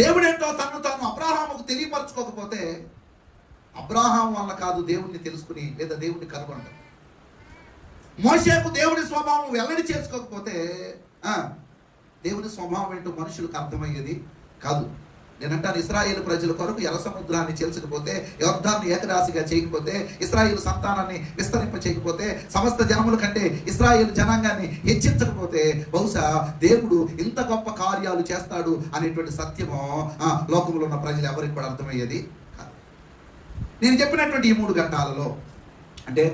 దేవుడేంటో తాను అబ్రాహాముకు తెలియపరచుకోకపోతే అబ్రాహాం వల్ల కాదు దేవుణ్ణి తెలుసుకుని లేదా దేవుణ్ణి కనుగొనడం. మోషేకు దేవుని స్వభావం వెల్లడి చేసుకోకపోతే దేవుని స్వభావం ఏంటో మనుషులకు అర్థమయ్యేది కాదు. నేనంటాను, ఇశ్రాయేలు ప్రజల కొరకు ఎర్ర సముద్రాన్ని చేల్చకపోతే, యోర్దాన్ని ఏకరాశిగా చేయకపోతే, ఇశ్రాయేలు సంతానాన్ని విస్తరింప చేయకపోతే, సమస్త జనముల కంటే ఇశ్రాయేలు జనాంగాన్ని హెచ్చించకపోతే బహుశా దేవుడు ఇంత గొప్ప కార్యాలు చేస్తాడు అనేటువంటి సత్యము లోకంలో ఉన్న ప్రజలు ఎవరికి కూడా అర్థమయ్యేది కాదు. నేను చెప్పినటువంటి ఈ 3 ఘట్టాలలో అంటే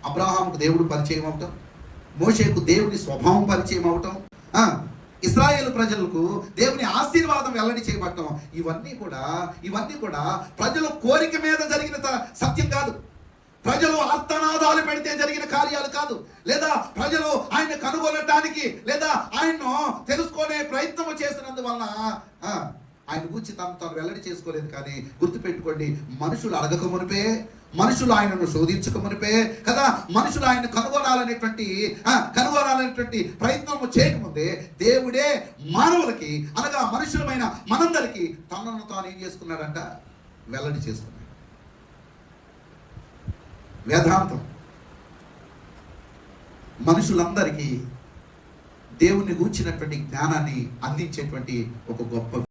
అబ్రాహాముకు దేవుడు పరిచయం అవటం, మోషేకు దేవుని స్వభావం పరిచయం అవటం, ఇశ్రాయేలు ప్రజలకు దేవుని ఆశీర్వాదం వెల్లడి చేయబడటం, ఇవన్నీ కూడా ప్రజల కోరిక మీద జరిగిన సత్యం కాదు. ప్రజలు ఆర్తనాదాలు పెడితే జరిగిన కార్యాలు కాదు. లేదా ప్రజలు ఆయన కనుగొనటానికి లేదా ఆయన్ను తెలుసుకునే ప్రయత్నం చేసినందువలన ఆయన గురించి తాను వెల్లడి చేసుకోలేదు. కానీ గుర్తుపెట్టుకోండి, మనుషులు అడగక మునిపే, మనుషులు ఆయనను శోధించక మునిపే కదా, మనుషులు ఆయన కనుగొనాలనేటువంటి ప్రయత్నం చేయకముందే దేవుడే మానవులకి అనగా మనుషులమైన మనందరికీ తనను తాను ఏం చేసుకున్నాడంట, వెల్లడి చేసుకున్నాడు. వేదాంతం మనుషులందరికీ దేవుణ్ణి గూర్చినటువంటి జ్ఞానాన్ని అందించేటువంటి ఒక గొప్ప